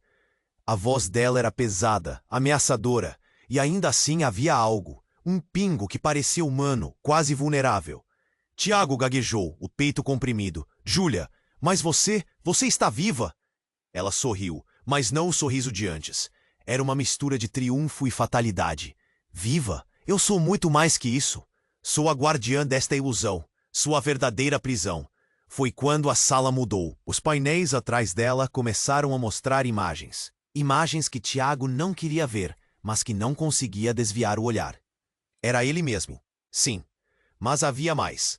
A voz dela era pesada, ameaçadora, e ainda assim havia algo, um pingo que parecia humano, quase vulnerável. Tiago gaguejou, o peito comprimido. Júlia, mas você está viva? Ela sorriu, mas não o sorriso de antes. Era uma mistura de triunfo e fatalidade. Viva? Eu sou muito mais que isso. Sou a guardiã desta ilusão, sua verdadeira prisão. Foi quando a sala mudou. Os painéis atrás dela começaram a mostrar imagens. Imagens que Tiago não queria ver, mas que não conseguia desviar o olhar. Era ele mesmo. Sim, mas havia mais.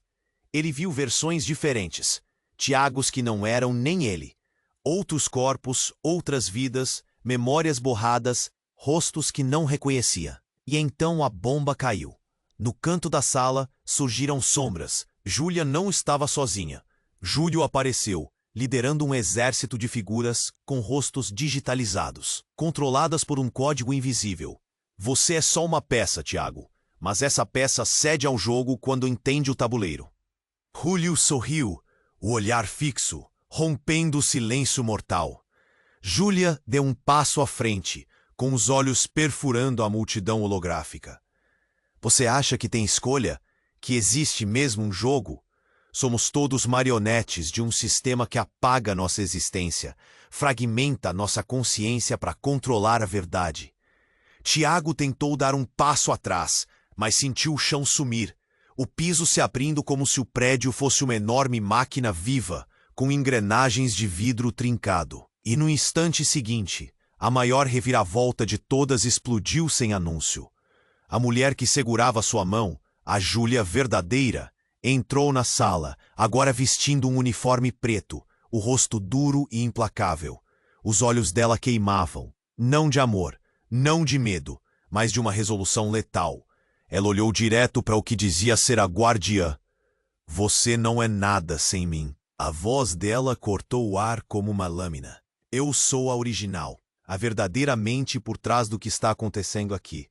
Ele viu versões diferentes. Tiagos que não eram nem ele. Outros corpos, outras vidas, memórias borradas, rostos que não reconhecia. E então a bomba caiu. No canto da sala surgiram sombras. Júlia não estava sozinha. Júlio apareceu, liderando um exército de figuras com rostos digitalizados, controladas por um código invisível. Você é só uma peça, Tiago, mas essa peça cede ao jogo quando entende o tabuleiro. Júlio sorriu, o olhar fixo, rompendo o silêncio mortal. Júlia deu um passo à frente, com os olhos perfurando a multidão holográfica. Você acha que tem escolha? Que existe mesmo um jogo? Somos todos marionetes de um sistema que apaga nossa existência, fragmenta nossa consciência para controlar a verdade. Tiago tentou dar um passo atrás, mas sentiu o chão sumir, o piso se abrindo como se o prédio fosse uma enorme máquina viva, com engrenagens de vidro trincado. E no instante seguinte, a maior reviravolta de todas explodiu sem anúncio. A mulher que segurava sua mão, a Júlia verdadeira, entrou na sala, agora vestindo um uniforme preto, o rosto duro e implacável. Os olhos dela queimavam, não de amor, não de medo, mas de uma resolução letal. Ela olhou direto para o que dizia ser a guardiã. Você não é nada sem mim. A voz dela cortou o ar como uma lâmina. Eu sou a original, a verdadeira mente por trás do que está acontecendo aqui.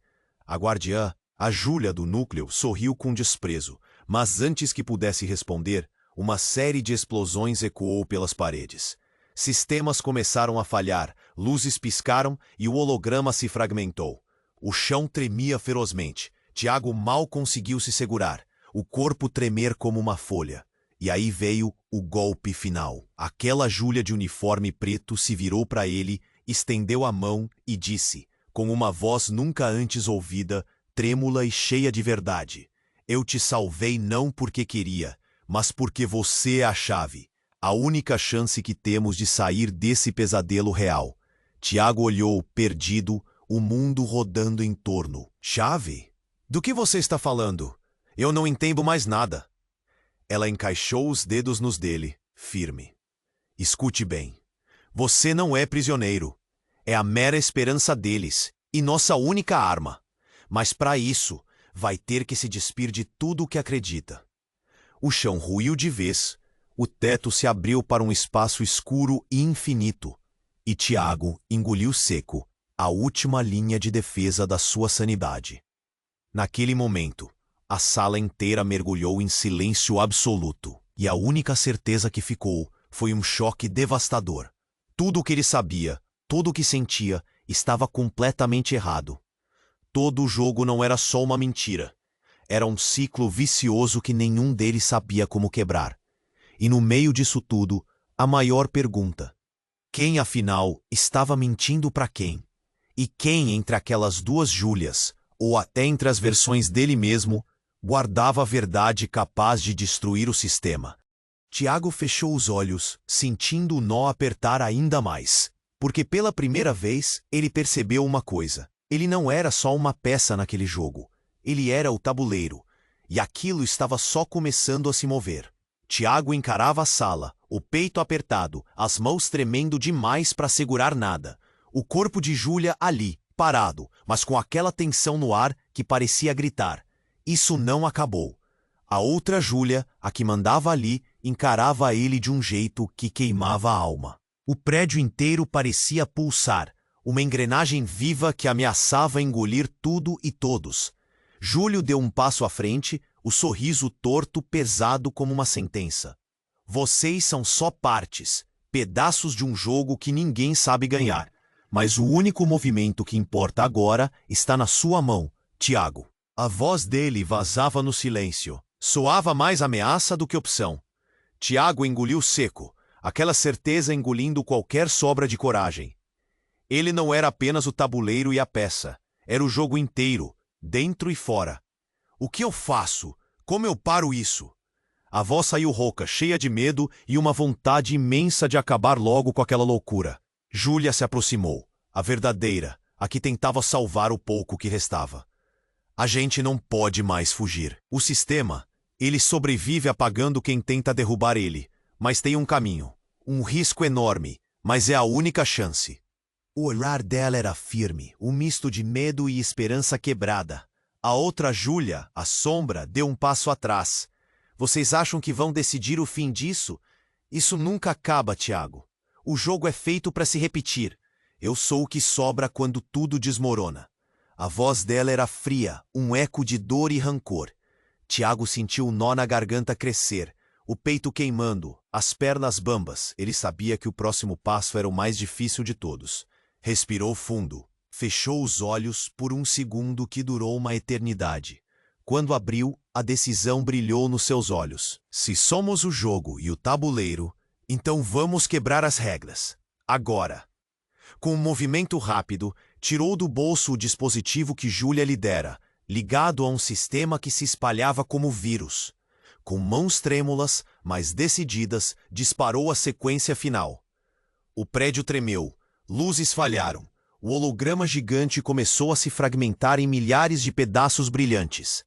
A guardiã, a Júlia do núcleo, sorriu com desprezo, mas antes que pudesse responder, uma série de explosões ecoou pelas paredes. Sistemas começaram a falhar, luzes piscaram e o holograma se fragmentou. O chão tremia ferozmente. Tiago mal conseguiu se segurar, o corpo tremer como uma folha. E aí veio o golpe final. Aquela Júlia de uniforme preto se virou para ele, estendeu a mão e disse, com uma voz nunca antes ouvida, trêmula e cheia de verdade: eu te salvei não porque queria, mas porque você é a chave, a única chance que temos de sair desse pesadelo real. Tiago olhou, perdido, o mundo rodando em torno. Chave? Do que você está falando? Eu não entendo mais nada. Ela encaixou os dedos nos dele, firme. Escute bem. Você não é prisioneiro. É a mera esperança deles, e nossa única arma. Mas para isso, vai ter que se despir de tudo o que acredita. O chão ruiu de vez, o teto se abriu para um espaço escuro e infinito, e Tiago engoliu seco a última linha de defesa da sua sanidade. Naquele momento, a sala inteira mergulhou em silêncio absoluto, e a única certeza que ficou foi um choque devastador. Tudo o que ele sabia, tudo o que sentia, estava completamente errado. Todo o jogo não era só uma mentira. Era um ciclo vicioso que nenhum deles sabia como quebrar. E no meio disso tudo, a maior pergunta: quem afinal estava mentindo para quem? E quem entre aquelas duas Júlias, ou até entre as versões dele mesmo, guardava a verdade capaz de destruir o sistema? Tiago fechou os olhos, sentindo o nó apertar ainda mais. Porque pela primeira vez, ele percebeu uma coisa. Ele não era só uma peça naquele jogo. Ele era o tabuleiro. E aquilo estava só começando a se mover. Tiago encarava a sala, o peito apertado, as mãos tremendo demais para segurar nada. O corpo de Júlia ali, parado, mas com aquela tensão no ar que parecia gritar. Isso não acabou. A outra Júlia, a que mandava ali, encarava ele de um jeito que queimava a alma. O prédio inteiro parecia pulsar, uma engrenagem viva que ameaçava engolir tudo e todos. Júlio deu um passo à frente, o sorriso torto pesado como uma sentença. Vocês são só partes, pedaços de um jogo que ninguém sabe ganhar. Mas o único movimento que importa agora está na sua mão, Tiago. A voz dele vazava no silêncio. Soava mais ameaça do que opção. Tiago engoliu seco, aquela certeza engolindo qualquer sobra de coragem. Ele não era apenas o tabuleiro e a peça. Era o jogo inteiro, dentro e fora. O que eu faço? Como eu paro isso? A voz saiu rouca, cheia de medo e uma vontade imensa de acabar logo com aquela loucura. Júlia se aproximou, a verdadeira, a que tentava salvar o pouco que restava. A gente não pode mais fugir. O sistema, ele sobrevive apagando quem tenta derrubar ele. Mas tem um caminho, um risco enorme, mas é a única chance. O olhar dela era firme, um misto de medo e esperança quebrada. A outra Júlia, a sombra, deu um passo atrás. Vocês acham que vão decidir o fim disso? Isso nunca acaba, Tiago. O jogo é feito para se repetir. Eu sou o que sobra quando tudo desmorona. A voz dela era fria, um eco de dor e rancor. Tiago sentiu o nó na garganta crescer, o peito queimando, as pernas bambas. Ele sabia que o próximo passo era o mais difícil de todos. Respirou fundo, fechou os olhos por um segundo que durou uma eternidade. Quando abriu, a decisão brilhou nos seus olhos. Se somos o jogo e o tabuleiro, então vamos quebrar as regras. Agora. Com um movimento rápido, tirou do bolso o dispositivo que Júlia lhe dera, ligado a um sistema que se espalhava como vírus. Com mãos trêmulas, mas decididas, disparou a sequência final. O prédio tremeu, luzes falharam, o holograma gigante começou a se fragmentar em milhares de pedaços brilhantes.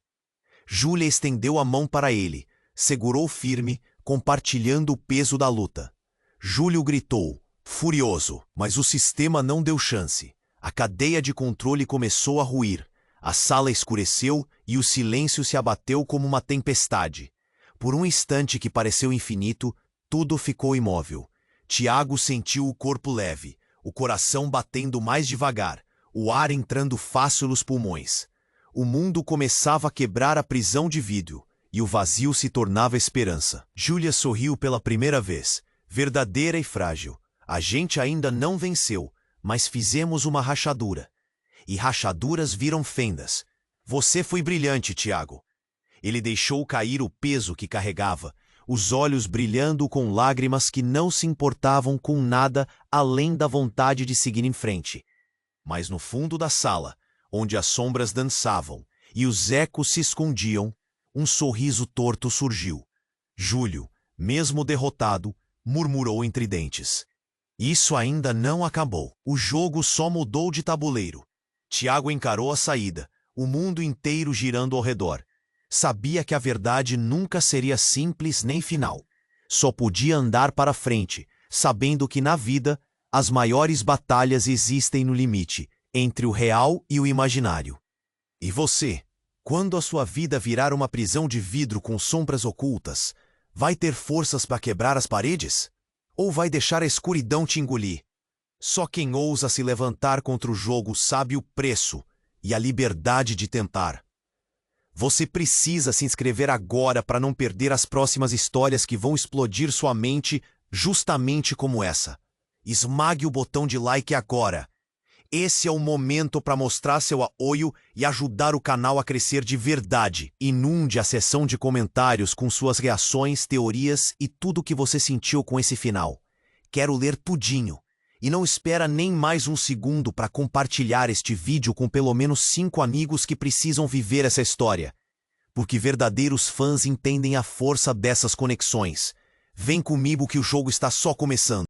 Júlia estendeu a mão para ele, segurou firme, compartilhando o peso da luta. Júlio gritou, furioso, mas o sistema não deu chance. A cadeia de controle começou a ruir. A sala escureceu e o silêncio se abateu como uma tempestade. Por um instante que pareceu infinito, tudo ficou imóvel. Tiago sentiu o corpo leve, o coração batendo mais devagar, o ar entrando fácil nos pulmões. O mundo começava a quebrar a prisão de vidro, e o vazio se tornava esperança. Júlia sorriu pela primeira vez, verdadeira e frágil. A gente ainda não venceu, mas fizemos uma rachadura. E rachaduras viram fendas. Você foi brilhante, Tiago. Ele deixou cair o peso que carregava, os olhos brilhando com lágrimas que não se importavam com nada além da vontade de seguir em frente. Mas no fundo da sala, onde as sombras dançavam e os ecos se escondiam, um sorriso torto surgiu. Júlio, mesmo derrotado, murmurou entre dentes. Isso ainda não acabou. O jogo só mudou de tabuleiro. Tiago encarou a saída, o mundo inteiro girando ao redor. Sabia que a verdade nunca seria simples nem final. Só podia andar para frente, sabendo que na vida, as maiores batalhas existem no limite, entre o real e o imaginário. E você? Quando a sua vida virar uma prisão de vidro com sombras ocultas, vai ter forças para quebrar as paredes? Ou vai deixar a escuridão te engolir? Só quem ousa se levantar contra o jogo sabe o preço e a liberdade de tentar. Você precisa se inscrever agora para não perder as próximas histórias que vão explodir sua mente justamente como essa. Esmague o botão de like agora. Esse é o momento para mostrar seu apoio e ajudar o canal a crescer de verdade. Inunde a seção de comentários com suas reações, teorias e tudo o que você sentiu com esse final. Quero ler tudinho. E não espera nem mais um segundo para compartilhar este vídeo com pelo menos 5 amigos que precisam viver essa história. Porque verdadeiros fãs entendem a força dessas conexões. Vem comigo que o jogo está só começando.